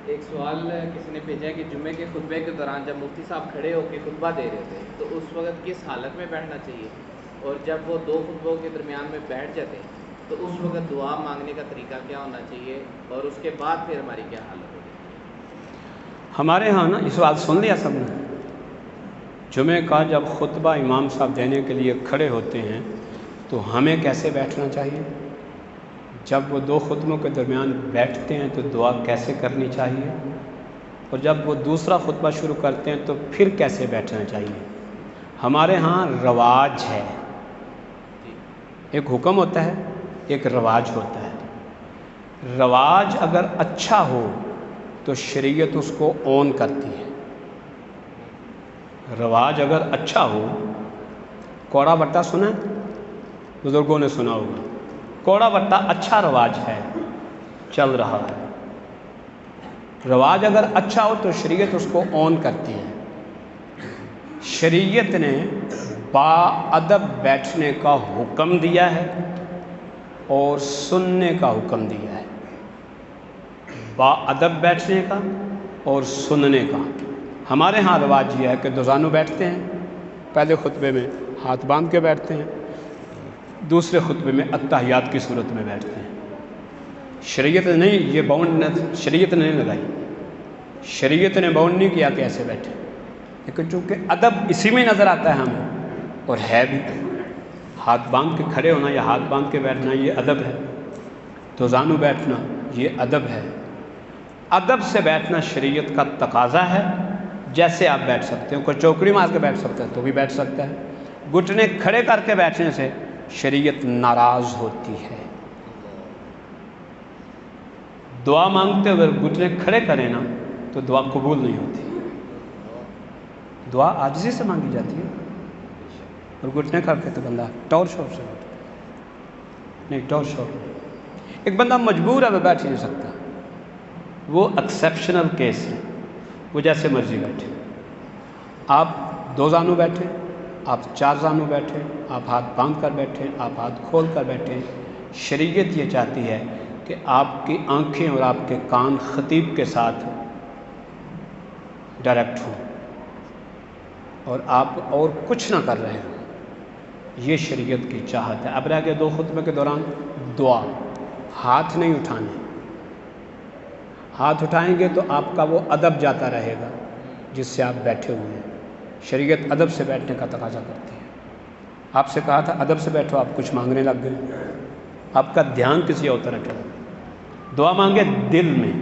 ایک سوال کسی نے بھیجا ہے کہ جمعے کے خطبے کے دوران جب مفتی صاحب کھڑے ہو کے خطبہ دے رہے تھے تو اس وقت کس حالت میں بیٹھنا چاہیے، اور جب وہ دو خطبوں کے درمیان میں بیٹھ جاتے ہیں تو اس وقت دعا مانگنے کا طریقہ کیا ہونا چاہیے، اور اس کے بعد پھر ہماری کیا حالت ہوگی؟ ہمارے ہاں نا اس بات سن لیا سب نے، جمعے کا جب خطبہ امام صاحب دینے کے لیے کھڑے ہوتے ہیں تو ہمیں کیسے بیٹھنا چاہیے، جب وہ دو خطبوں کے درمیان بیٹھتے ہیں تو دعا کیسے کرنی چاہیے، اور جب وہ دوسرا خطبہ شروع کرتے ہیں تو پھر کیسے بیٹھنا چاہیے۔ ہمارے ہاں رواج ہے، ایک حکم ہوتا ہے، ایک رواج ہوتا ہے۔ رواج اگر اچھا ہو تو شریعت اس کو اون کرتی ہے۔ رواج اگر اچھا ہو، کوڑا بٹا سنا ہے؟ بزرگوں نے سنا ہوگا، کوڑا بٹا اچھا رواج ہے، چل رہا ہے۔ رواج اگر اچھا ہو تو شریعت اس کو اون کرتی ہے۔ شریعت نے با ادب بیٹھنے کا حکم دیا ہے اور سننے کا حکم دیا ہے، با ادب بیٹھنے کا اور سننے کا۔ ہمارے ہاں رواج یہ ہے کہ دو زانو بیٹھتے ہیں، پہلے خطبے میں ہاتھ باندھ کے بیٹھتے ہیں، دوسرے خطبے میں اتحیات کی صورت میں بیٹھتے ہیں۔ شریعت نے نہیں یہ باؤنڈ شریعت نے نہیں لگائی، شریعت نے باؤنڈ نہیں کیا کہ ایسے بیٹھے، لیکن چونکہ ادب اسی میں نظر آتا ہے ہمیں، اور ہے بھی ہاتھ باندھ کے کھڑے ہونا یا ہاتھ باندھ کے بیٹھنا یہ ادب ہے، دو زانو بیٹھنا یہ ادب ہے۔ ادب سے بیٹھنا شریعت کا تقاضا ہے۔ جیسے آپ بیٹھ سکتے ہیں، کوئی چوکڑی مار کے بیٹھ سکتا ہے تو بھی بیٹھ سکتا ہے، گھٹنے کھڑے کر کے بیٹھنے سے شریعت ناراض ہوتی ہے۔ دعا مانگتے ہوئے گھٹنے کھڑے کریں نا تو دعا قبول نہیں ہوتی، دعا عاجزی سے مانگی جاتی ہے، اور گھٹنے کر کے تو بندہ ٹور شور سے بیٹھتا نہیں، ٹور شور ایک بندہ مجبور ہے وہ بیٹھ ہی نہیں سکتا، وہ ایکسیپشنل کیس ہے، وہ جیسے مرضی بیٹھے۔ آپ دو زانو بیٹھے، آپ چار زانو بیٹھے، آپ ہاتھ باندھ کر بیٹھے، آپ ہاتھ کھول کر بیٹھے، شریعت یہ چاہتی ہے کہ آپ کی آنکھیں اور آپ کے کان خطیب کے ساتھ ڈائریکٹ ہوں، اور آپ اور کچھ نہ کر رہے ہوں، یہ شریعت کی چاہت ہے۔ اب رہ گئے دو خطبے کے دوران دعا، ہاتھ نہیں اٹھانے، ہاتھ اٹھائیں گے تو آپ کا وہ ادب جاتا رہے گا جس سے آپ بیٹھے ہوئے ہیں۔ شریعت ادب سے بیٹھنے کا تقاضا کرتی ہے۔ آپ سے کہا تھا ادب سے بیٹھو، آپ کچھ مانگنے لگ گئے، آپ کا دھیان کسی اور طرف چلا گیا۔ دعا مانگے دل میں۔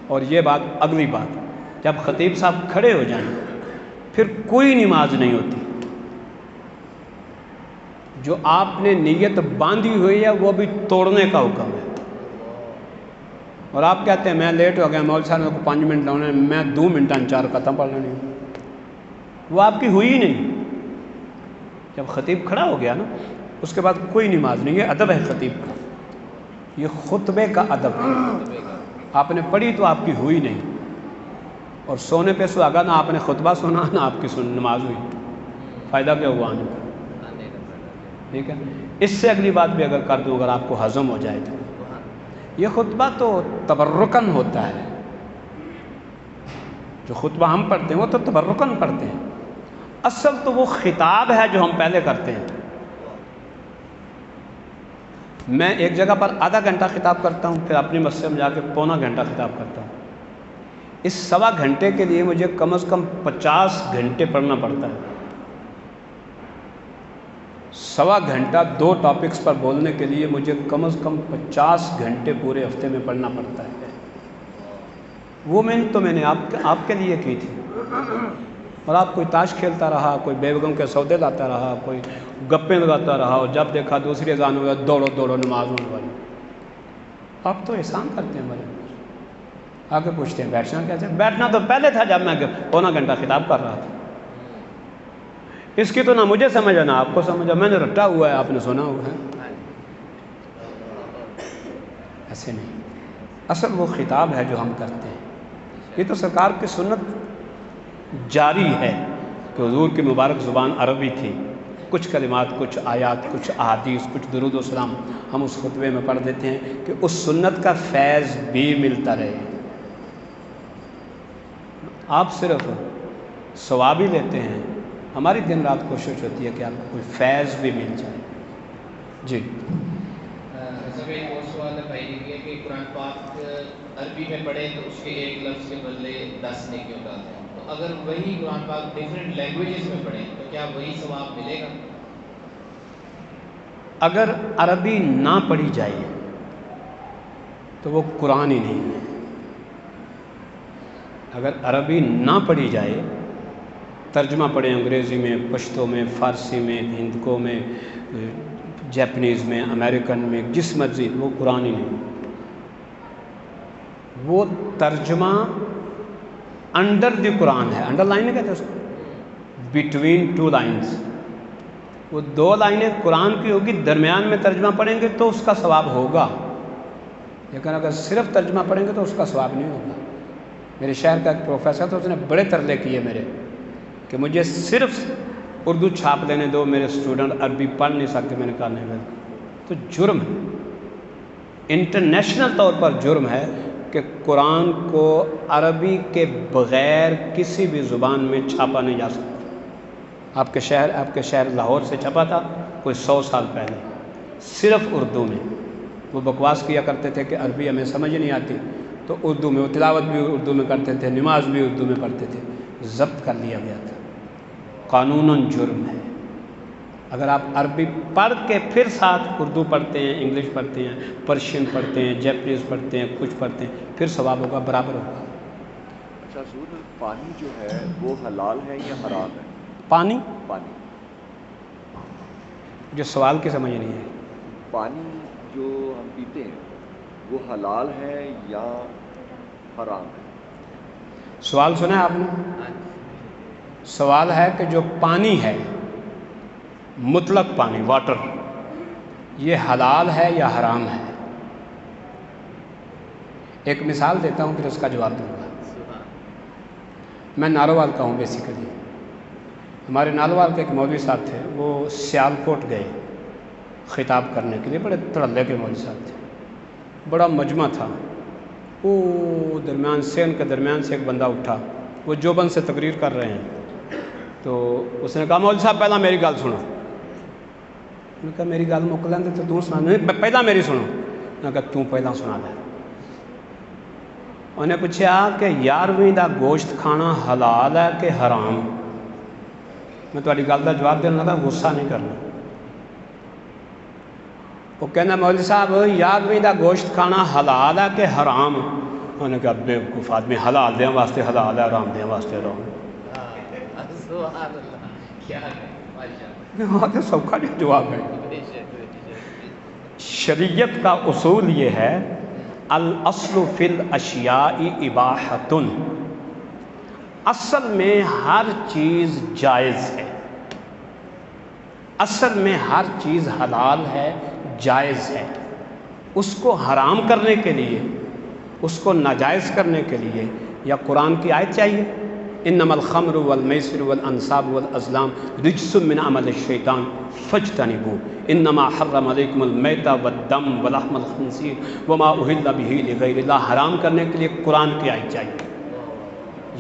اور یہ بات اگلی بات، جب خطیب صاحب کھڑے ہو جائیں پھر کوئی نماز نہیں ہوتی، جو آپ نے نیت باندھی ہوئی ہے وہ بھی توڑنے کا حکم ہے۔ اور آپ کہتے ہیں میں لیٹ ہو گیا، مول صاحب کو 5 منٹ لانے، میں 2 منٹ چار ختم پڑھ لینی، وہ آپ کی ہوئی نہیں۔ جب خطیب کھڑا ہو گیا نا اس کے بعد کوئی نماز نہیں، یہ ادب ہے خطیب کا، یہ خطبے کا ادب ہے۔ آپ نے پڑھی تو آپ کی ہوئی نہیں، اور سونے پہ سہاگا، نہ آپ نے خطبہ سنا نہ آپ کی نماز ہوئی، فائدہ کیا ہوا آنے کا؟ ٹھیک ہے، اس سے اگلی بات بھی اگر کر دوں، اگر آپ کو ہضم ہو جائے تو یہ خطبہ تو تبرکن ہوتا ہے، جو خطبہ ہم پڑھتے ہیں وہ تو تبرکن پڑھتے ہیں، اصل تو وہ خطاب ہے جو ہم پہلے کرتے ہیں۔ میں ایک جگہ پر آدھا گھنٹہ خطاب کرتا ہوں، پھر اپنی مسجد میں جا کے پونا گھنٹہ خطاب کرتا ہوں۔ اس سوا گھنٹے کے لیے مجھے کم از کم 50 گھنٹے پڑھنا پڑتا ہے۔ سوا گھنٹہ 2 ٹاپکس پر بولنے کے لیے مجھے کم از کم 50 گھنٹے پورے ہفتے میں پڑھنا پڑتا ہے۔ وہ محنت تو میں نے آپ کے لیے کی تھی، اور آپ کوئی تاش کھیلتا رہا، کوئی بیگم کے سودے لاتا رہا، کوئی گپیں لگاتا رہا، اور جب دیکھا دوسری اذان ہوا دوڑو نماز ہونے والی۔ آپ تو احسان کرتے ہیں میرے، آگے پوچھتے ہیں بیٹھنا کیسے؟ بیٹھنا تو پہلے تھا جب میں پونا گھنٹہ خطاب کر رہا تھا۔ اس کی تو نہ مجھے سمجھا نہ آپ کو سمجھا، میں نے رٹا ہوا ہے، آپ نے سنا ہوا ہے۔ ایسے نہیں، اصل وہ خطاب ہے جو ہم کرتے ہیں۔ یہ تو سرکار کی سنت جاری ہے کہ حضور کی مبارک زبان عربی تھی، کچھ کلمات، کچھ آیات، کچھ احادیث، کچھ درود و سلام ہم اس خطبے میں پڑھ دیتے ہیں کہ اس سنت کا فیض بھی ملتا رہے۔ آپ صرف ثواب ہی لیتے ہیں، ہماری دن رات کوشش ہوتی ہے کہ آپ کو کوئی فیض بھی مل جائے۔ جی سب ایک اور سوال ہے بھائی یہ کہ قرآن پاک عربی میں پڑھیں تو اس کے ایک لفظ کے بدلے 10 نیکیوں کا آتا ہے، تو اگر وہی قرآن پاک ڈفرینٹ لینگویجز میں پڑھیں تو کیا وہی ثواب ملے گا؟ اگر عربی نہ پڑھی جائے تو وہ قرآن ہی نہیں ہے۔ اگر عربی نہ پڑھی جائے، ترجمہ پڑھیں انگریزی میں، پشتو میں، فارسی میں، ہندکو میں، جیپنیز میں، امریکن میں، جس مرضی، وہ قرآن ہی نہیں۔ وہ ترجمہ انڈر دی قرآن ہے، انڈر لائن نہیں کہتے اس کو، بٹوین ٹو لائنز، وہ 2 لائنیں قرآن کی ہوگی، درمیان میں ترجمہ پڑھیں گے تو اس کا ثواب ہوگا، لیکن اگر صرف ترجمہ پڑھیں گے تو اس کا ثواب نہیں ہوگا۔ میرے شہر کا ایک پروفیسر تھا، اس نے بڑے ترلے کیے میرے کہ مجھے صرف اردو چھاپ لینے دو، میرے اسٹوڈنٹ عربی پڑھ نہیں سکتے۔ میں نے کہا نہیں، تو جرم ہے، انٹرنیشنل طور پر جرم ہے کہ قرآن کو عربی کے بغیر کسی بھی زبان میں چھاپا نہیں جا سکتا۔ آپ کے شہر لاہور سے چھپا تھا کوئی 100 سال پہلے، صرف اردو میں۔ وہ بکواس کیا کرتے تھے کہ عربی ہمیں سمجھ نہیں آتی، تو اردو میں وہ تلاوت بھی اردو میں کرتے تھے، نماز بھی اردو میں پڑھتے تھے، ضبط کر لیا گیا تھا۔ قانوناً جرم ہے۔ اگر آپ عربی پڑھ کے پھر ساتھ اردو پڑھتے ہیں، انگلش پڑھتے ہیں، پرشین پڑھتے ہیں، جیپنیز پڑھتے ہیں، کچھ پڑھتے ہیں، پھر ثواب ہوگا، برابر ہوگا۔ اچھا حضور، پانی جو ہے وہ حلال ہے یا حرام ہے؟ پانی پانی جو سوال کی سمجھ نہیں ہے، پانی جو ہم پیتے ہیں وہ حلال ہے یا حرام ہے؟ سوال سنا ہے آپ نے؟ سوال ہے کہ جو پانی ہے، مطلق پانی، واٹر، یہ حلال ہے یا حرام ہے؟ ایک مثال دیتا ہوں پھر اس کا جواب دوں گا۔ میں ناروال کا ہوں بیسیکلی۔ ہمارے ناروال کے ایک مولوی صاحب تھے، وہ سیالکوٹ گئے خطاب کرنے کے لیے، بڑے تڑلے کے مولوی صاحب تھے، بڑا مجمع تھا۔ وہ درمیان سے ان کے درمیان سے ایک بندہ اٹھا، وہ جوبن سے تقریر کر رہے ہیں، تو اس نے کہا مولوی صاحب پہلا میری گل سنو۔ انہوں نے کہا میری گل مک لیں تو تم سنا، نہیں پہلا میری سنو۔ انہوں نے کہا تم پہلا سنا دے۔ انہیں پوچھا کہ 11ویں دا گوشت کھانا حلال ہے کہ حرام؟ میں تھوڑی گل کا جواب دینا تھا، غصہ نہیں کرنا۔ وہ کہنا مولوی صاحب 11ویں دا گوشت کھانا حلال ہے کہ حرام؟ انہوں نے کہا بیوقوف آدمی، حلال دیاں واسطے حلال ہے، حرام دیاں واسطے حرام۔ ہاں تو سوکھا جواب ہے۔ شریعت کا اصول یہ ہے الاصل فی الاشیاء اباحۃ، اصل میں ہر چیز جائز ہے، اصل میں ہر چیز حلال ہے، جائز ہے۔ اس کو حرام کرنے کے لیے، اس کو ناجائز کرنے کے لیے یا قرآن کی آیت چاہیے، انما الخمر والمیسر والانصاب والازلام رجس من عمل الشیطان فاجتنبوہ، انما حرم علیکم المیتۃ والدم ولحم الخنزیر وما اہل بہ لغیر اللہ۔ حرام کرنے کے لیے قرآن کی آیت چاہیے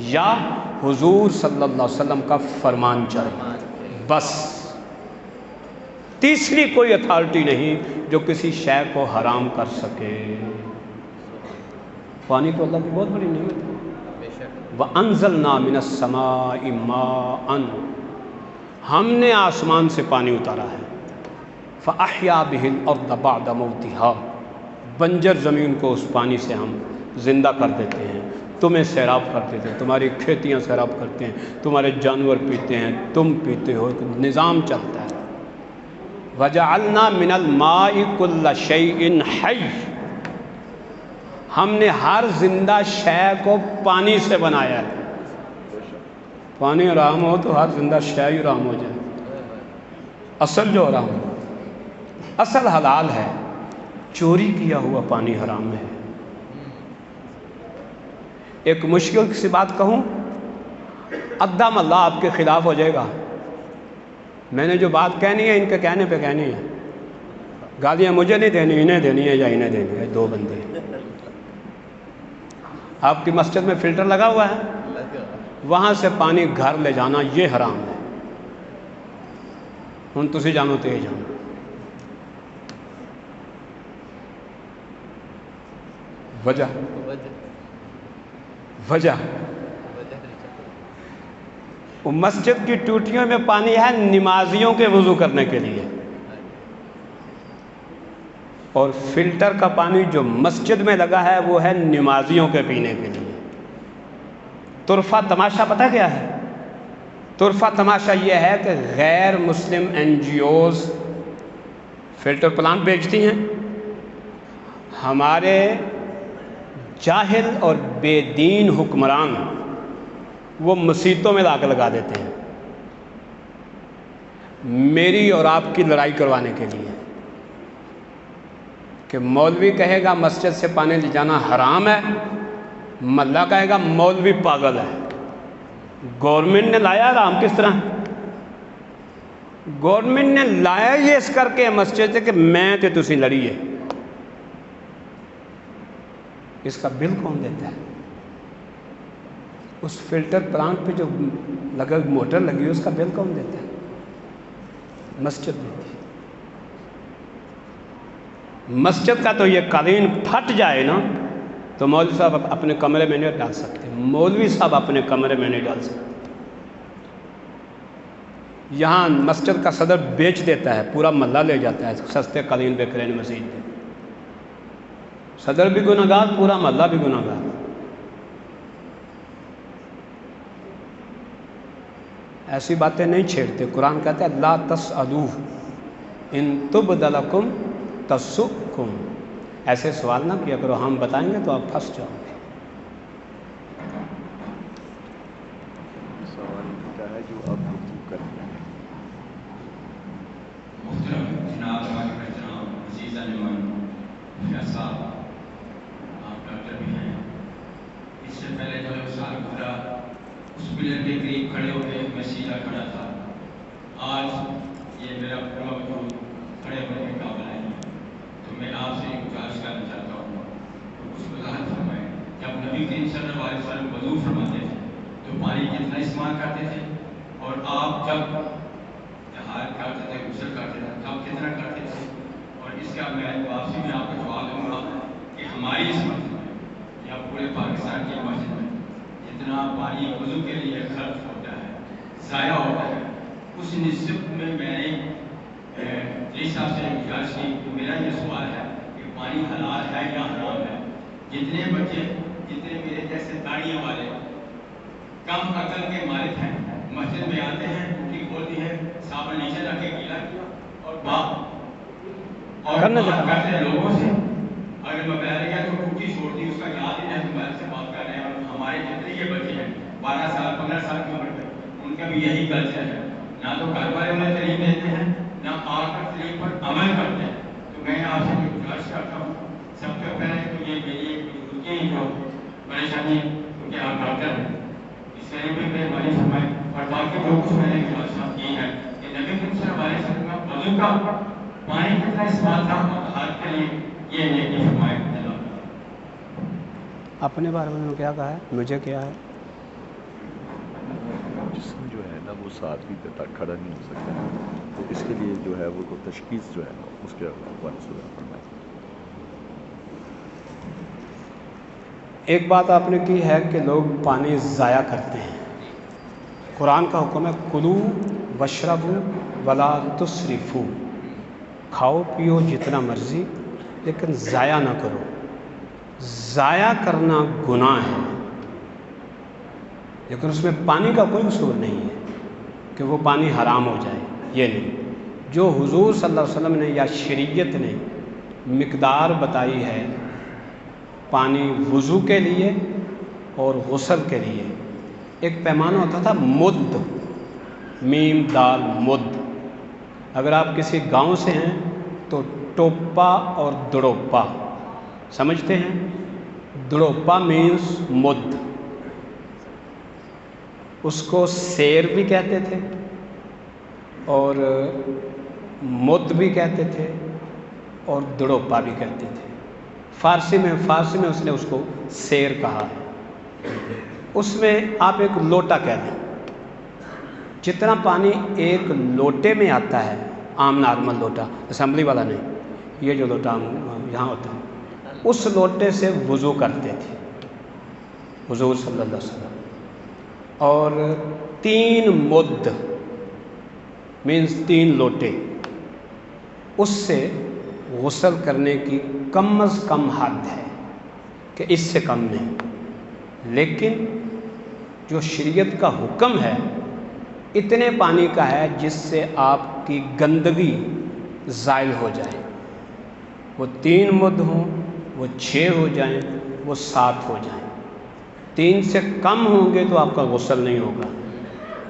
یا حضور صلی اللہ علیہ وسلم کا فرمان چاہیے، بس۔ تیسری کوئی اتھارٹی نہیں جو کسی شے کو حرام کر سکے۔ پانی تو اللہ کی بہت بڑی نعمت ہے۔ وَأَنزَلْنَا مِنَ السَّمَاءِ مَاءً، ہم نے آسمان سے پانی اتارا ہے۔ فَأَحْيَا بِهِ الْأَرْضَ بَعْدَ مَوْتِهَا، بنجر زمین کو اس پانی سے ہم زندہ کر دیتے ہیں، تمہیں سیراب کر دیتے ہیں، تمہاری کھیتیاں سیراب کرتے ہیں، تمہارے جانور پیتے ہیں، تم پیتے ہو، ایک نظام چلتا ہے۔ وَجَعَلْنَا مِنَ الْمَاءِ كُلَّ شَيْءٍ حَيٍّ، ہم نے ہر زندہ شے کو پانی سے بنایا ہے۔ پانی حرام ہو تو ہر زندہ شے ہی حرام ہو جائے۔ اصل جو حرام ہے، اصل حلال ہے، چوری کیا ہوا پانی حرام ہے۔ ایک مشکل سی بات کہوں، عدم اللہ آپ کے خلاف ہو جائے گا۔ میں نے جو بات کہنی ہے ان کے کہنے پہ کہنی ہے، گالیاں مجھے نہیں دینی، انہیں دینی ہے یا انہیں دینی ہے، دو بندے۔ آپ کی مسجد میں فلٹر لگا ہوا ہے؟ وہاں سے پانی گھر لے جانا یہ حرام ہے. ہن تسی جانو تو یہ جانو. وجہ وہ مسجد کی ٹوٹیوں میں پانی ہے نمازیوں کے وضو کرنے کے لیے، اور فلٹر کا پانی جو مسجد میں لگا ہے وہ ہے نمازیوں کے پینے کے لیے. طرفہ تماشا پتہ کیا ہے؟ طرفہ تماشا یہ ہے کہ غیر مسلم NGOs فلٹر پلانٹ بیچتی ہیں، ہمارے جاہل اور بے دین حکمران وہ مسیتوں میں لا کے لگا دیتے ہیں میری اور آپ کی لڑائی کروانے کے لیے، کہ مولوی کہے گا مسجد سے پانی لے جانا حرام ہے، ملا کہے گا مولوی پاگل ہے. گورنمنٹ نے لایا حرام کس طرح؟ گورنمنٹ نے لایا یہ اس کر کے مسجد سے کہ میں تے تسی لڑیے. اس کا بل کون دیتا ہے؟ اس فلٹر پلانٹ پہ جو لگا موٹر لگی ہے اس کا بل کون دیتا ہے؟ مسجد دیتی ہے. مسجد کا تو یہ قالین پھٹ جائے نا تو مولوی صاحب اپنے کمرے میں نہیں ڈال سکتے، مولوی صاحب اپنے کمرے میں نہیں ڈال سکتے. یہاں مسجد کا صدر بیچ دیتا ہے، پورا محلہ لے جاتا ہے، سستے قالین بک رہے ہیں مسجد میں. صدر بھی گناہ گار، پورا محلہ بھی گناہ گار. ایسی باتیں نہیں چھیڑتے. قرآن کہتا ہے لا تسألوا ان تبد لکم تسؤکم. ایسے سوال نہ کیا کرو، ہم بتائیں گے تو آپ پھنس جاؤ گے. سوال کیا ہے جو آپ گفتگو کرتے ہیں؟ محترم جناب عزیز فیاض صاحب، آپ ڈاکٹر بھی ہیں. اس سے پہلے جو سال گزرا اس پلر کے قریب کھڑے ہو کے میں سیدھا کھڑا تھا. آج یہ میرا پورا وجود کھڑے ہونے کے قابل ہے. تو میں آپ سے ایک گزارش کرنا چاہتا ہوں تو کچھ وضاحت فرمائیں. جب نبی کریم صلی اللہ علیہ وسلم وضو فرماتے تھے تو پانی کتنا استعمال کرتے تھے، اور آپ جب طہارت کرتے تھے غسل کرتے تھے تب کتنا کرتے تھے؟ اور اس کا میں واپسی میں آپ کو جواب دوں گا کہ ہماری اس مسجد میں یا پورے پاکستان کی مسجد میں جتنا پانی وضو کے لیے خرچ ہوتا ہے، ضائع ہوتا ہے، اس نسبت میں نے جی صاحب سے گزارش کی. تو میرا یہ سوال ہے کہ پانی حلال ہے یا حرام ہے؟ جتنے بچے جتنے میرے جیسے داڑیوں والے کم عقل کے مالک ہیں مسجد میں آتے ہیں، ٹوٹی کھولتی ہے، صابن نیچے رکھ کے گیلا اور بات کرتے ہیں لوگوں سے. اگر میں بیان کیا تو ٹوٹی چھوڑتی اس کا یاد ہی نہیں، موبائل سے بات کر رہے ہیں. اور ہمارے جتنے یہ بچے ہیں 12 سال 15 سال کی عمر میں ان کا بھی یہی کلچر ہے، نہ تو گھر والے انہیں تعلیم دیتے ہیں نہ آ کر تعلیم پر عمل کرتے ہیں. تو میں آپ سے جو گزارش کرتا ہوں سب سے پہلے تو یہ میری ایک جو پریشانی کیونکہ آپ ڈاکٹر ہیں اس کے لیے بھی مہربانی فرمائیں. اور باقی جو کچھ میں نے گزارش کی ہے کہ نبی کریم صلی اللہ علیہ وسلم کا وضو کا پانی کتنا استعمال تھا اور ہاتھ کے لیے یہ نیکی فرمائیں. اپنے بارے میں کیا کہا ہے؟ مجھے کیا ہے؟ جسم جو ہے نا وہ 7 فیٹ تک کھڑا نہیں ہو سکتا، تو اس کے لیے جو ہے وہ تشخیص جو ہے نا اس کے حوالے سے فرمائیں. ایک بات آپ نے کی ہے کہ لوگ پانی ضائع کرتے ہیں. قرآن کا حکم ہے کلو وشربو ولا تسرفو. کھاؤ پیو جتنا مرضی لیکن ضائع نہ کرو. ضائع کرنا گناہ ہے، لیکن اس میں پانی کا کوئی قصور نہیں ہے کہ وہ پانی حرام ہو جائے. یہ نہیں، جو حضور صلی اللہ علیہ وسلم نے یا شریعت نے مقدار بتائی ہے پانی وضو کے لیے اور غسل کے لیے، ایک پیمانہ ہوتا تھا مد، میم دال مد. اگر آپ کسی گاؤں سے ہیں تو ٹوپا اور دڑوپا سمجھتے ہیں؟ دڑوپا مینس مد، اس کو سیر بھی کہتے تھے اور مد بھی کہتے تھے اور دڑوپا بھی کہتے تھے. فارسی میں اس نے اس کو سیر کہا ہے. اس میں آپ ایک لوٹا کہہ دیں، جتنا پانی ایک لوٹے میں آتا ہے، عام نارمل لوٹا، اسمبلی والا نہیں، یہ جو لوٹا یہاں ہوتا ہے، اس لوٹے سے وضو کرتے تھے حضور صلی اللہ علیہ وسلم، اور 3 مد مینز 3 لوٹے، اس سے غسل کرنے کی کم از کم حد ہے کہ اس سے کم نہیں، لیکن جو شریعت کا حکم ہے اتنے پانی کا ہے جس سے آپ کی گندگی زائل ہو جائے، وہ 3 مد ہوں، وہ 6 ہو جائیں، وہ 7 ہو جائیں، 3 سے کم ہوں گے تو آپ کا غسل نہیں ہوگا،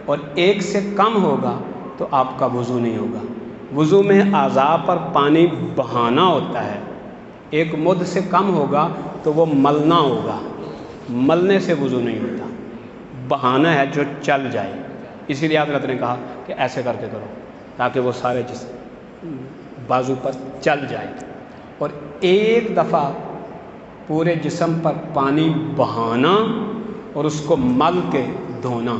اور 1 سے کم ہوگا تو آپ کا وضو نہیں ہوگا۔ وضو میں اعضاء پر پانی بہانا ہوتا ہے، 1 مد سے کم ہوگا تو وہ ملنا ہوگا، ملنے سے وضو نہیں ہوتا، بہانا ہے جو چل جائے، اسی لیے حضرت نے کہا کہ ایسے کر کے کرو تاکہ وہ سارے جسم بازو پر چل جائے، اور 1 دفعہ پورے جسم پر پانی بہانا اور اس کو مل کے دھونا،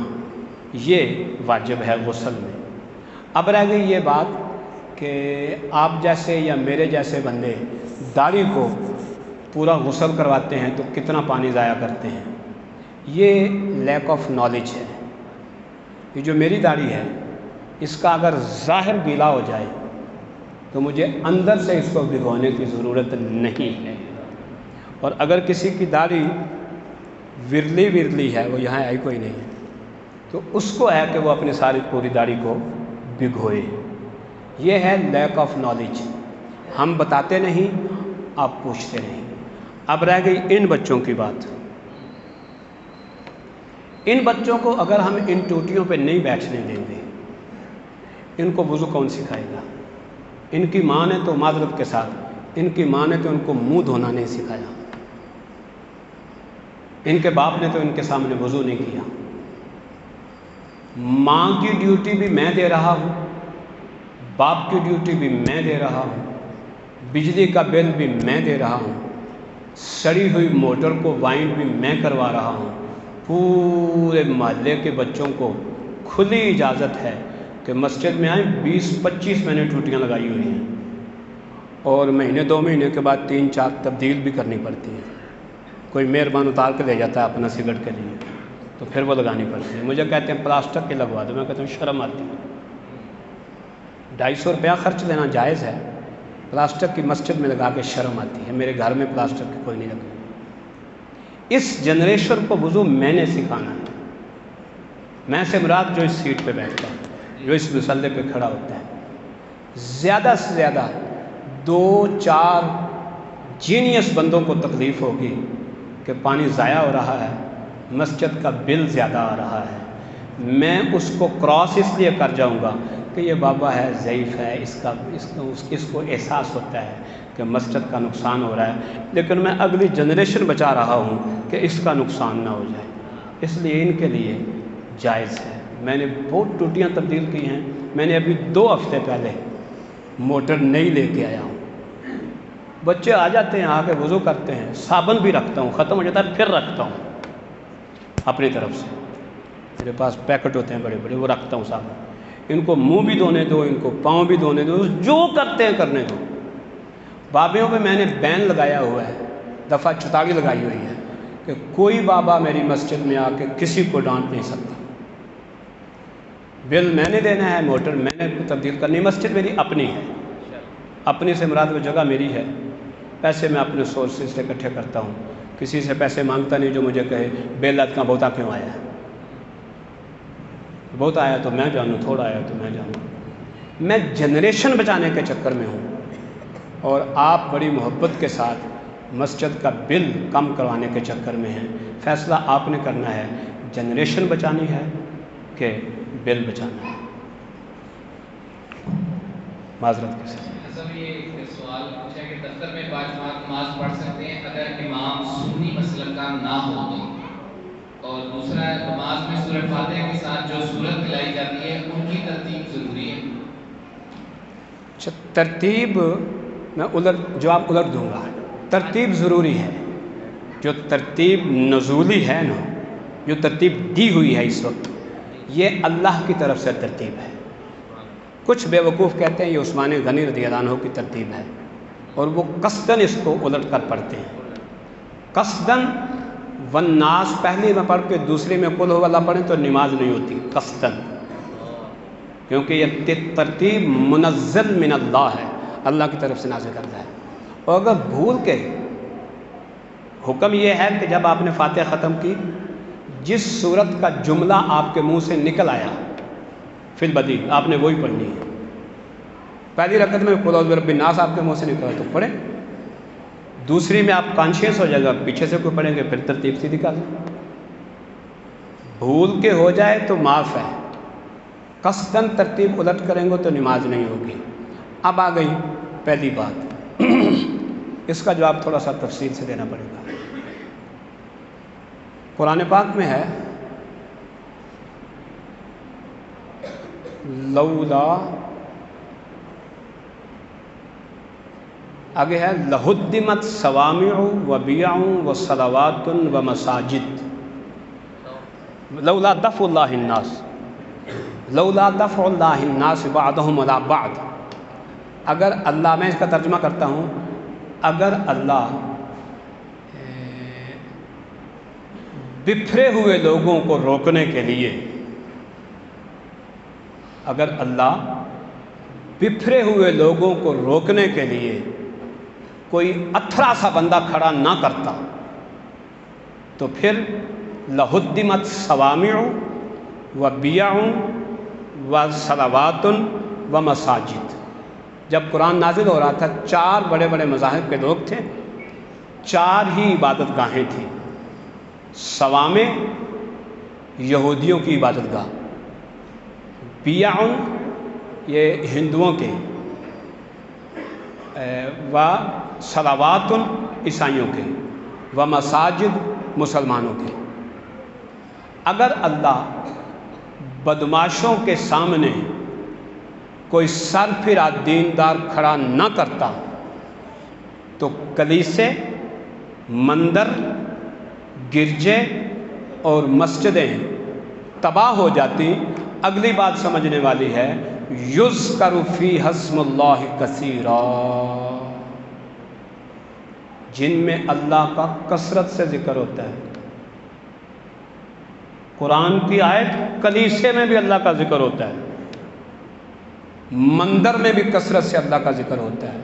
یہ واجب ہے غسل میں۔ اب رہ گئی یہ بات کہ آپ جیسے یا میرے جیسے بندے داڑھی کو پورا غسل کرواتے ہیں تو کتنا پانی ضائع کرتے ہیں، یہ لیک آف نالج ہے۔ یہ جو میری داڑھی ہے اس کا اگر ظاہر گیلا ہو جائے تو مجھے اندر سے اس کو بھگونے کی ضرورت نہیں ہے، اور اگر کسی کی داڑھی ورلی ہے، وہ یہاں آئی کوئی نہیں ہے، تو اس کو ہے کہ وہ اپنی ساری پوری داڑھی کو بھگوئے۔ یہ ہے لیک آف نالج، ہم بتاتے نہیں، آپ پوچھتے نہیں۔ اب رہ گئی ان بچوں کی بات۔ ان بچوں کو اگر ہم ان ٹوٹیوں پہ نہیں بیٹھنے دیں گے، ان کو وضو کون سکھائے گا؟ ان کی ماں نے تو معذرت کے ساتھ، ان کی ماں نے تو ان کو منہ دھونا نہیں سکھایا، ان کے باپ نے تو ان کے سامنے وضو نہیں کیا۔ ماں کی ڈیوٹی بھی میں دے رہا ہوں، باپ کی ڈیوٹی بھی میں دے رہا ہوں، بجلی کا بل بھی میں دے رہا ہوں، سڑی ہوئی موٹر کو وائنڈ بھی میں کروا رہا ہوں۔ پورے محلے کے بچوں کو کھلی اجازت ہے کہ مسجد میں آئیں، 20-25 میں نے ٹوٹیاں لگائی ہوئی ہیں، اور مہینے 2 مہینے کے بعد 3-4 تبدیل بھی کرنی پڑتی ہیں۔ کوئی مہربان اتار کے لے جاتا ہے اپنا سگریٹ کے لیے تو پھر وہ لگانی پڑتی ہے۔ مجھے کہتے ہیں پلاسٹر کے لگوا دو، میں کہتا ہوں شرم آتی ہے، 250 روپیہ خرچ دینا جائز ہے، پلاسٹر کی مسجد میں لگا کے شرم آتی ہے، میرے گھر میں پلاسٹر کی کوئی نہیں لگا۔ اس جنریشن کو وضو میں نے سکھانا ہے، میں سے مراد جو اس سیٹ پہ بیٹھتا ہے، جو اس مسلے پہ کھڑا ہوتا ہے، زیادہ سے زیادہ 2-4 جینیس بندوں کو تکلیف ہوگی کہ پانی ضائع ہو رہا ہے، مسجد کا بل زیادہ آ رہا ہے، میں اس کو کراس اس لیے کر جاؤں گا کہ یہ بابا ہے، ضعیف ہے، اس کو احساس ہوتا ہے کہ مسجد کا نقصان ہو رہا ہے، لیکن میں اگلی جنریشن بچا رہا ہوں کہ اس کا نقصان نہ ہو جائے، اس لیے ان کے لیے جائز ہے۔ میں نے بہت ٹوٹیاں تبدیل کی ہیں، میں نے ابھی 2 ہفتے پہلے موٹر نئی لے کے آیا ہوں، بچے آ جاتے ہیں، آ کے وضو کرتے ہیں، صابن بھی رکھتا ہوں، ختم ہو جاتا ہے پھر رکھتا ہوں اپنی طرف سے، میرے پاس پیکٹ ہوتے ہیں بڑے بڑے، وہ رکھتا ہوں صابن، ان کو منہ بھی دھونے دو، ان کو پاؤں بھی دھونے دو، جو کرتے ہیں کرنے دو۔ بابیوں پہ میں نے بین لگایا ہوا ہے، دفعہ 44 لگائی ہوئی ہے کہ کوئی بابا میری مسجد میں آ کے کسی کو ڈانٹ نہیں سکتا، بل میں نے دینا ہے، موٹر میں نے تبدیل کرنی، مسجد میری اپنی ہے، اپنی سے مراد وہ جگہ میری ہے، پیسے میں اپنے سورسز سے اکٹھے کرتا ہوں، کسی سے پیسے مانگتا نہیں جو مجھے کہے بے لت کا بہتا کیوں آیا ہے، بہت آیا تو میں جانوں، تھوڑا آیا تو میں جانوں۔ میں جنریشن بچانے کے چکر میں ہوں، اور آپ بڑی محبت کے ساتھ مسجد کا بل کم کروانے کے چکر میں ہیں۔ فیصلہ آپ نے کرنا ہے، جنریشن بچانی ہے کہ بل بچانا ہے۔ معذرت کے ساتھ حسب یہ سوال پوچھا کہ دفتر میں باجماعت نماز پڑھ سکتے ہیں اگر امام سنی مسلک کا نہ ہو تو، اور دوسرا نماز میں سورہ فاتحہ کے ساتھ جو سورت ملائی جاتی ہے ان کی ترتیب ضروری ہے؟ اچھا، ترتیب میں جواب الٹ دوں گا، ترتیب ضروری ہے، جو ترتیب نزولی ہے نا، جو ترتیب دی ہوئی ہے اس وقت، یہ اللہ کی طرف سے ترتیب ہے۔ کچھ بیوقوف کہتے ہیں یہ عثمان غنی رضی اللہ عنہ کی ترتیب ہے، اور وہ قصداً اس کو الٹ کر پڑھتے ہیں۔ قصداً والناس پہلی میں پڑھ کے دوسری میں قل هو اللہ پڑھیں تو نماز نہیں ہوتی قصداً، کیونکہ یہ ترتیب منزل من اللہ ہے، اللہ کی طرف سے نازل کرتا ہے۔ اور اگر بھول کے، حکم یہ ہے کہ جب آپ نے فاتحہ ختم کی، جس صورت کا جملہ آپ کے منہ سے نکل آیا فی البدی آپ نے وہی پڑھنی ہے۔ پہلی رکعت میں قل اعوذ برب الناس آپ کے منہ سے نکلا تو پڑھیں، دوسری میں آپ کانشیس ہو جائے گا پیچھے سے کوئی پڑھیں گے پھر ترتیب سیدھی کر لیں۔ بھول کے ہو جائے تو معاف ہے، قصداً ترتیب الٹ کریں گے تو نماز نہیں ہوگی۔ اب آ گئی پہلی بات، اس کا جواب تھوڑا سا تفصیل سے دینا پڑے گا۔ قرآن پاک میں ہے لولا، آگے ہے لہدمت صوامع و بیع و صلوات و مساجد لولا دفع اللہ الناس، لولا دفع اللہ الناس بعضهم علی بعض، اگر اللہ، میں اس کا ترجمہ کرتا ہوں، اگر اللہ بکھرے ہوئے لوگوں کو روکنے کے لیے، اگر اللہ بکھرے ہوئے لوگوں کو روکنے کے لیے کوئی اتھرا سا بندہ کھڑا نہ کرتا تو پھر لہدمت صوامع و بیع و صلوات و مساجد۔ جب قرآن نازل ہو رہا تھا 4 بڑے بڑے مذاہب کے لوگ تھے، 4 ہی عبادت گاہیں تھیں۔ صوامع یہودیوں کی عبادت گاہ، بیع یہ ہندوؤں کے، و صلوات عیسائیوں کے، و مساجد مسلمانوں کے۔ اگر اللہ بدماشوں کے سامنے کوئی سر پھرا دیندار کھڑا نہ کرتا تو کلیسے، مندر، گرجے اور مسجدیں تباہ ہو جاتی۔ اگلی بات سمجھنے والی ہے، یذکر فیہا اسم اللہ کثیرا، جن میں اللہ کا کثرت سے ذکر ہوتا ہے۔ قرآن کی آیت کلیسے میں بھی اللہ کا ذکر ہوتا ہے، مندر میں بھی کثرت سے اللہ کا ذکر ہوتا ہے،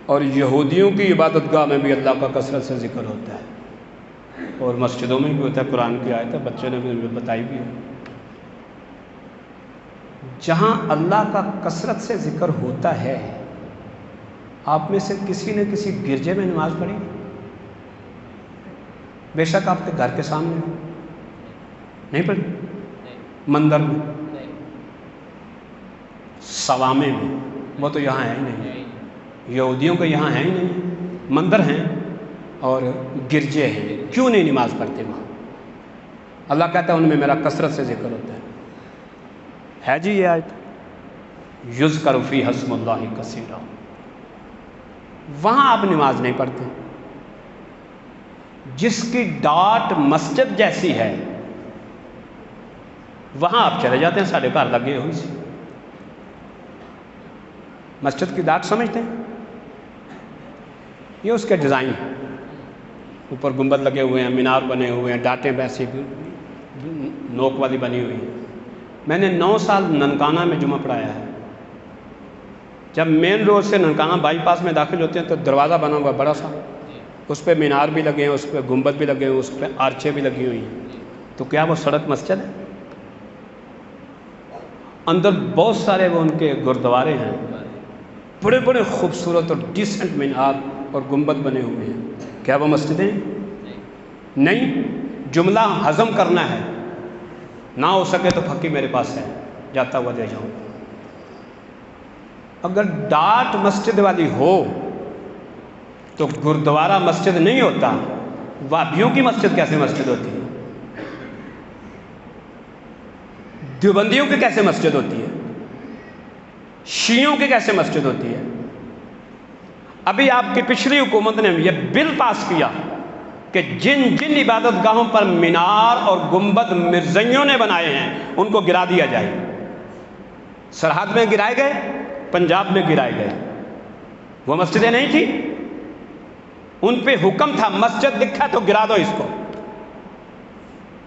اور یہودیوں کی عبادت گاہ میں بھی اللہ کا کثرت سے ذکر ہوتا ہے، اور مسجدوں میں بھی ہوتا ہے۔ قرآن کی آیت ہے، بچوں نے بھی بتائی بھی ہے۔ جہاں اللہ کا کثرت سے ذکر ہوتا ہے، آپ میں سے کسی نے کسی گرجے میں نماز پڑھی؟ بے شک آپ کے گھر کے سامنے ہو، نہیں پڑھی؟ مندر میں، صوامع میں، وہ تو یہاں ہے ہی نہیں، یہودیوں کے یہاں ہے ہی نہیں، مندر ہیں اور گرجے ہیں، کیوں نہیں نماز پڑھتے وہاں؟ اللہ کہتا ہے ان میں میرا کثرت سے ذکر ہوتا ہے جی یہ آیت، یذکر فیہا اسم اللہ کثیرا۔ وہاں آپ نماز نہیں پڑھتے، جس کی ڈاٹ مسجد جیسی ہے وہاں آپ چلے جاتے ہیں، ساڑھے گھر لگے ہوئی سی مسجد کی ڈاٹ سمجھتے ہیں؟ یہ اس کے ڈیزائن، اوپر گنبد لگے ہوئے ہیں، مینار بنے ہوئے ہیں، ڈاٹیں ویسی نوک والی بنی ہوئی ہیں۔ میں نے 9 سال ننکانہ میں جمعہ پڑھایا ہے۔ جب مین روڈ سے ننکانہ بائی پاس میں داخل ہوتے ہیں تو دروازہ بنا ہوا بڑا سا، اس پہ مینار بھی لگے ہیں، اس پہ گنبد بھی لگے ہیں، اس پہ آرچیں بھی لگی ہوئی ہیں۔ تو کیا وہ سڑک مسجد ہے؟ اندر بہت سارے وہ ان کے گردوارے ہیں، بڑے بڑے خوبصورت اور ڈیسنٹ مینار اور گنبد بنے ہوئے ہیں، کیا وہ مسجدیں؟ نہیں۔ جملہ ہضم کرنا ہے، نہ ہو سکے تو پھکی میرے پاس ہے، جاتا ہوا دے جاؤں۔ اگر ڈاٹ مسجد والی ہو تو گردوارہ مسجد نہیں ہوتا، وہابیوں کی مسجد کیسے مسجد ہوتی ہے؟ دیوبندیوں کی کیسے مسجد ہوتی ہے؟ شیعوں کی کیسے مسجد ہوتی ہے؟ ابھی آپ کی پچھلی حکومت نے یہ بل پاس کیا کہ جن جن عبادت گاہوں پر مینار اور گنبد مرزائیوں نے بنائے ہیں ان کو گرا دیا جائے۔ سرحد میں گرائے گئے، پنجاب میں گرائے گئے، وہ مسجدیں نہیں تھی، ان پہ حکم تھا مسجد دکھا تو گرا دو اس کو،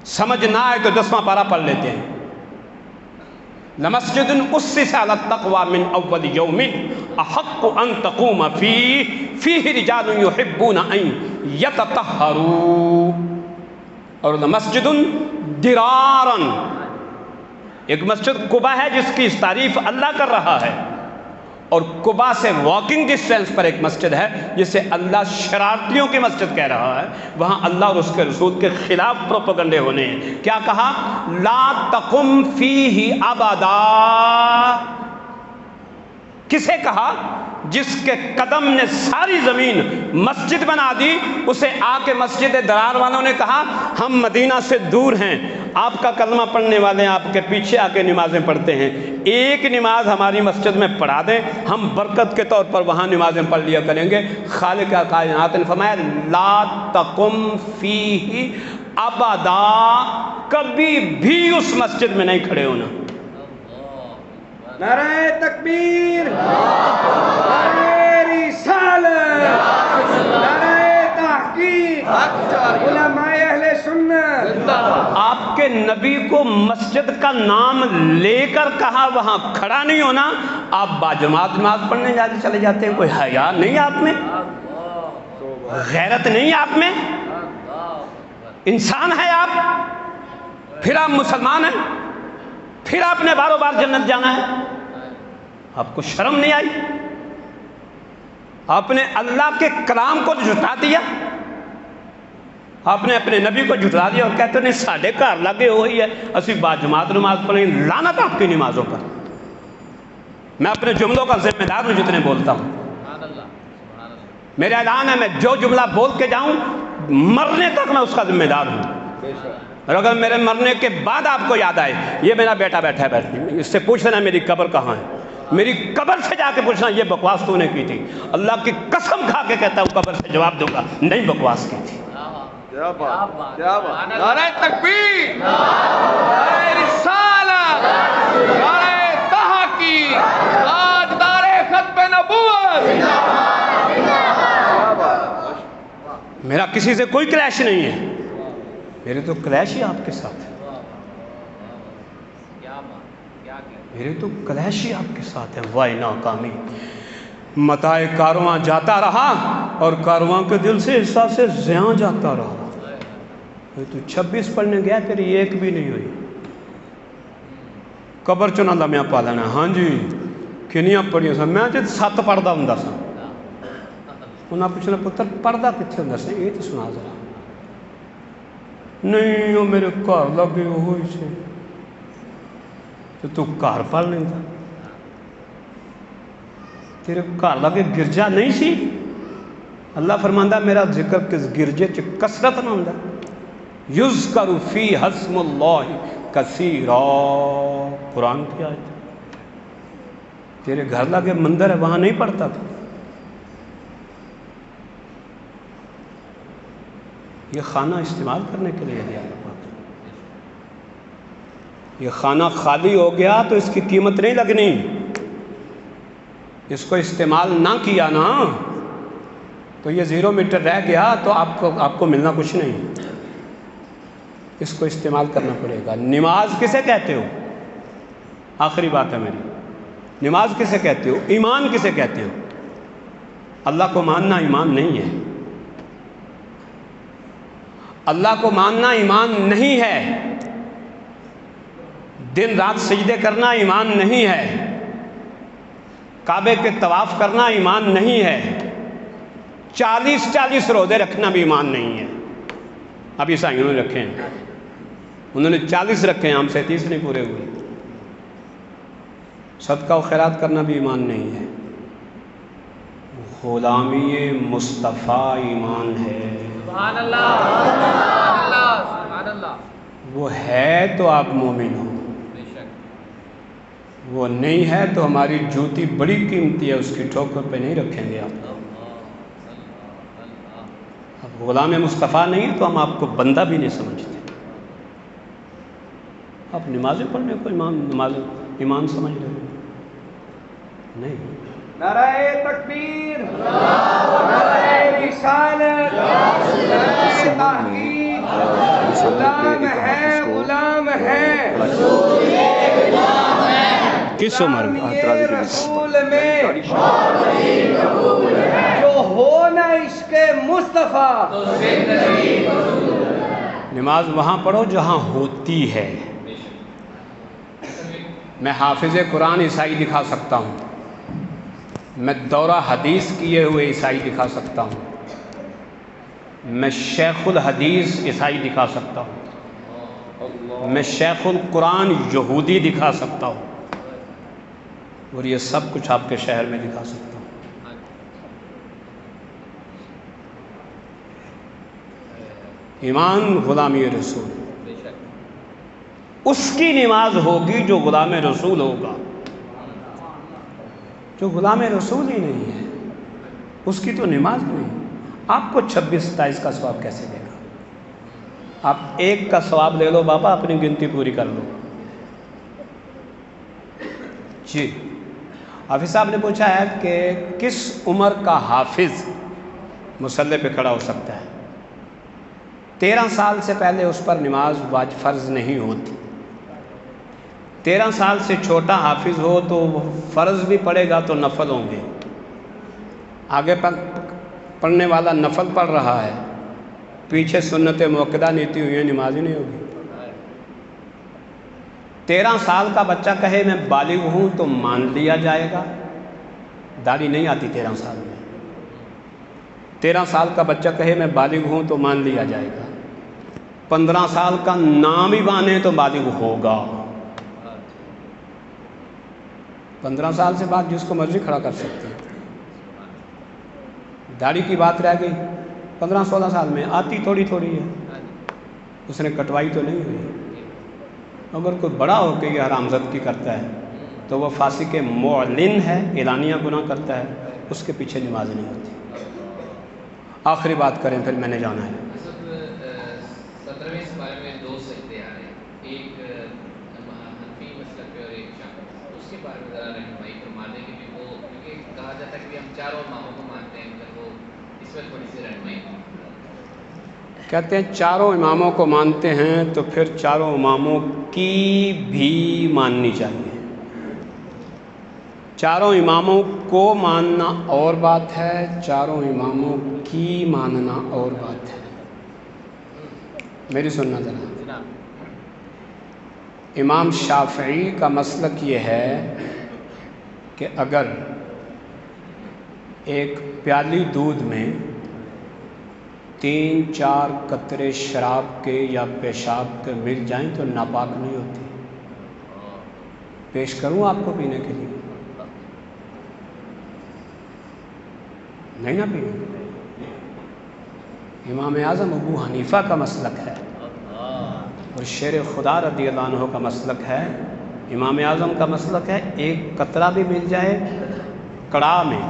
سمجھ نہ آئے تو 10واں پارہ پڑھ لیتے ہیں۔ لمسجد اسس علی التقوی من اول یوم احق ان تقوم فیہ رجال یحبون ان یتطہروا، اور لمسجد درارا، ایک مسجد قباء ہے جس کی تعریف اللہ کر رہا ہے، اور قباء سے واکنگ ڈسٹینس پر ایک مسجد ہے جسے اللہ شرارتیوں کی مسجد کہہ رہا ہے، وہاں اللہ اور اس کے رسول کے خلاف پروپیگنڈے ہونے ہیں۔ کیا کہا؟ لا تقم فیہ ابدا۔ کسے کہا؟ جس کے قدم نے ساری زمین مسجد بنا دی، اسے آ کے مسجد درار والوں نے کہا ہم مدینہ سے دور ہیں، آپ کا کلمہ پڑھنے والے آپ کے پیچھے آ کے نمازیں پڑھتے ہیں، ایک نماز ہماری مسجد میں پڑھا دیں، ہم برکت کے طور پر وہاں نمازیں پڑھ لیا کریں گے۔ خالق کائنات نے فرمایا لا تقم فیہ ابدا، کبھی بھی اس مسجد میں نہیں کھڑے ہونا۔ نعرہ تکبیر، نعرہ رسالت، نعرہ تحقیق، علماء اہل سنت۔ آپ کے نبی کو مسجد کا نام لے کر کہا وہاں کھڑا نہیں ہونا، آپ باجماعت نماز پڑھنے چلے جاتے ہیں۔ کوئی حیا نہیں آپ میں؟ غیرت نہیں آپ میں؟ انسان ہے آپ، پھر آپ مسلمان ہیں، پھر آپ نے باروں بار جنت جانا ہے؟ آپ کو شرم نہیں آئی؟ آپ نے اللہ کے کلام کو جھٹلا دیا، آپ نے اپنے نبی کو جھٹلا دیا اور کہتے نہیں ساڑھے گھر لگے ہوئی ہے اسی باجماعت نماز پڑھیں۔ لعنت آپ کی نمازوں پر۔ میں اپنے جملوں کا ذمہ دار ہوں جتنے بولتا ہوں، میرا اعلان ہے میں جو جملہ بول کے جاؤں مرنے تک میں اس کا ذمہ دار ہوں، اور اگر میرے مرنے کے بعد آپ کو یاد آئے یہ میرا بیٹا بیٹھا ہے، اس سے پوچھ لینا میری قبر کہاں ہے، میری قبر سے جا کے پوچھنا یہ بکواس تو نے کی تھی، اللہ کی قسم کھا کے کہتا ہوں قبر سے جواب دوں گا نہیں بکواس کی تھی۔ کیا بات، کیا بات۔ نعرہ تکبیر، نعرہ رسالت، نعرہ تحقیق، تاجدار ختم نبوت۔ میرا کسی سے کوئی کلیش نہیں ہے، میرے تو کلیش ہی آپ کے ساتھ ہے، میرے تو کلیش ہی آپ کے ساتھ ہے۔ وائی ناکامی، متاع کارواں جاتا رہا اور کارواں کے دل سے حصہ سے زیاں جاتا رہا۔ تو 26 پڑھنے گیا تیری ایک بھی نہیں ہوئی، قبر چنا لمیا پا لینا۔ ہاں جی کنیاں پڑھیاں سن، میں جب 7 پڑھتا ہوں سا، انہاں پوچھنا پتر پڑھتا کتنے ہوں سا، یہ تو سنا ذرا۔ نہیں وہ میرے گھر لگے ہوئی سے، تو گھر پڑھ نہیں تھا، تیرے گھر لگے گرجا نہیں سی؟ اللہ فرماندہ میرا ذکر کس گرجے چ کثرت نہ ہوندا، یذکر فی اسم اللہ کثیرا، قرآن کی آیت۔ تیرے گھر لگے مندر ہے وہاں نہیں پڑھتا تھا؟ یہ خانہ استعمال کرنے کے لیے دیا اللہ پاک، یہ خانہ خالی ہو گیا تو اس کی قیمت نہیں لگنی، اس کو استعمال نہ کیا نا تو یہ 0 میٹر رہ گیا تو آپ کو ملنا کچھ نہیں، اس کو استعمال کرنا پڑے گا۔ نماز کسے کہتے ہو؟ آخری بات ہے میری، نماز کسے کہتے ہو؟ ایمان کسے کہتے ہو؟ اللہ کو ماننا ایمان نہیں ہے، اللہ کو ماننا ایمان نہیں ہے، دن رات سجدے کرنا ایمان نہیں ہے، کعبے کے طواف کرنا ایمان نہیں ہے، 40 روزے رکھنا بھی ایمان نہیں ہے۔ اب عیسائیوں نے رکھے ہیں، انہوں نے 40 رکھے ہیں، ہم سے 30 نہیں پورے ہوئے۔ صدقہ و خیرات کرنا بھی ایمان نہیں ہے، غلامی مصطفیٰ ایمان ہے۔ سبحان اللہ، سبحان اللہ، سبحان اللہ۔ وہ ہے تو آپ مومن ہو، وہ نہیں ہے تو ہماری جوتی بڑی قیمتی ہے، اس کی ٹھوکر پہ نہیں رکھیں گے آپ۔ اب غلام مصطفیٰ نہیں ہے تو ہم آپ کو بندہ بھی نہیں سمجھتے. آپ نمازیں پڑھنے کو ایمان سمجھ رہے ہیں؟ نہیں. نعرہ تکبیر، نعرہ رسالت، نعرہ تحقیق، غلام ہے، غلام ہے کس عمر میں؟ رسول میں جو ہو نہ عشق مصطفیٰ. نماز وہاں پڑھو جہاں ہوتی ہے. میں حافظ قرآن عیسائی دکھا سکتا ہوں، میں دورہ حدیث کیے ہوئے عیسائی دکھا سکتا ہوں، میں شیخ الحدیث عیسائی دکھا سکتا ہوں، میں شیخ القرآن یہودی دکھا سکتا ہوں، اور یہ سب کچھ آپ کے شہر میں دکھا سکتا ہوں. ایمان غلامی رسول، اس کی نماز ہوگی جو غلام رسول ہوگا. جو غلام رسول ہی نہیں ہے اس کی تو نماز نہیں. آپ کو 26-27 کا ثواب کیسے دے گا؟ آپ ایک کا ثواب لے لو بابا، اپنی گنتی پوری کر لو. جی حافظ صاحب نے پوچھا ہے کہ کس عمر کا حافظ مصلی پہ کھڑا ہو سکتا ہے؟ 13 سال سے پہلے اس پر نماز فرض نہیں ہوتی. 13 سال سے چھوٹا حافظ ہو تو فرض بھی پڑے گا تو نفل ہوں گے. آگے پڑھنے والا نفل پڑھ رہا ہے، پیچھے سنت موقدہ نیتی ہوئی ہے، نماز ہی نہیں ہوگی. 13 سال کا بچہ کہے میں بالغ ہوں تو مان لیا جائے گا. داڑھی نہیں آتی 13 سال میں. 13 سال کا بچہ کہے میں بالغ ہوں تو مان لیا جائے گا. 15 سال کا نام ہی بانے تو بالغ ہوگا. 15 سال سے بعد جس کو مرضی کھڑا کر سکتے ہیں. داڑھی کی بات رہ گئی. 15-16 سال میں آتی تھوڑی تھوڑی ہے، اس نے کٹوائی تو نہیں ہوئی. اگر کوئی بڑا ہو کے یہ حرامزدگی کرتا ہے تو وہ فاسق معلن ہے، اعلانیہ گناہ کرتا ہے، اس کے پیچھے نماز نہیں ہوتی. آخری بات کریں پھر میں نے جانا ہے. 17ویں سپارے میں 2 سجدے آ رہے ہیں، ایک حنفی مسلک پہ اور ایک شافعی. اس کے بارے میں ذرا رہنمائی فرما دیں کہ وہ، کیونکہ کہا جاتا ہے کہ ہم چاروں اماموں کو مانتے ہیں، پھر وہ اس میں تھوڑی سی رہنمائی. کہتے ہیں چاروں اماموں کو مانتے ہیں تو پھر چاروں اماموں کی بھی ماننی چاہیے. چاروں اماموں کو ماننا اور بات ہے، چاروں اماموں کی ماننا اور بات ہے. میری سننا ذرا. امام شافعی کا مسلک یہ ہے کہ اگر ایک پیالی دودھ میں 3-4 قطرے شراب کے یا پیشاب کے مل جائیں تو ناپاک نہیں ہوتی. پیش کروں آپ کو پینے کے لیے؟ نہیں نہ پیوں. امام اعظم ابو حنیفہ کا مسلک ہے اور شیر خدا رضی اللہ عنہ کا مسلک ہے. امام اعظم کا مسلک ہے ایک قطرہ بھی مل جائے کڑاہ میں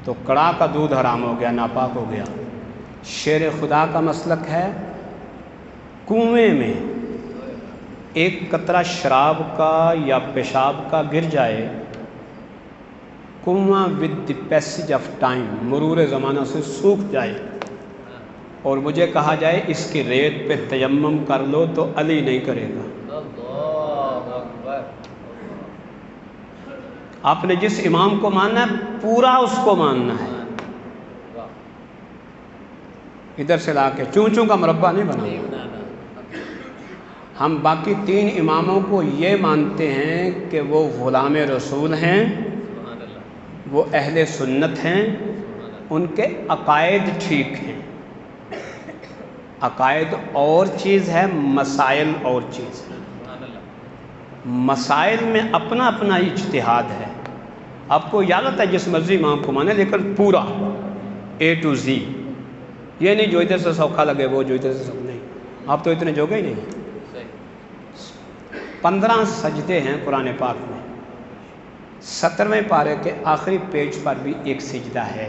تو کڑاہ کا دودھ حرام ہو گیا، ناپاک ہو گیا. شیر خدا کا مسلک ہے کنویں میں ایک قطرہ شراب کا یا پیشاب کا گر جائے، کنواں with the passage of time, مرور زمانہ سے سوکھ جائے، اور مجھے کہا جائے اس کی ریت پہ تیمم کر لو تو علی نہیں کرے گا. آپ نے جس امام کو ماننا ہے پورا اس کو ماننا ہے. ادھر سے لا کے چون چون کا مربع نہیں بنا. ہم باقی 3 اماموں کو یہ مانتے ہیں کہ وہ غلام رسول ہیں، وہ اہل سنت ہیں، ان کے عقائد ٹھیک ہیں. عقائد اور چیز ہے، مسائل اور چیز ہے. مسائل میں اپنا اپنا اجتہاد ہے. آپ کو اجازت ہے جس مرضی امام کو مانے، لیکن پورا A to Z. یہ نہیں جو ادھر سے سوکھا لگے وہ جو ادھر سے سوکھا نہیں. آپ تو اتنے جوگے ہی نہیں. 15 سجدے ہیں قرآن پاک میں. 17ویں پارے کے آخری پیج پر بھی ایک سجدہ ہے،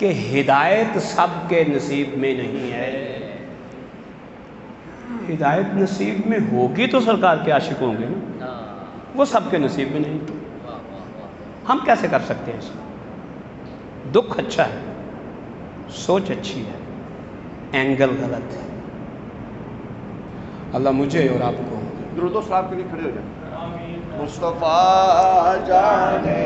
کہ ہدایت سب کے نصیب میں نہیں ہے. ہدایت نصیب میں ہوگی تو سرکار کے عاشق ہوں گے نا، وہ سب کے نصیب میں نہیں. ہم کیسے کر سکتے ہیں اس کو؟ دکھ اچھا ہے، سوچ اچھی ہے، اینگل غلط ہے. اللہ مجھے اور آپ کو درود و سلام کے لیے کھڑے ہو جائیں. آمین. مصطفیٰ جانے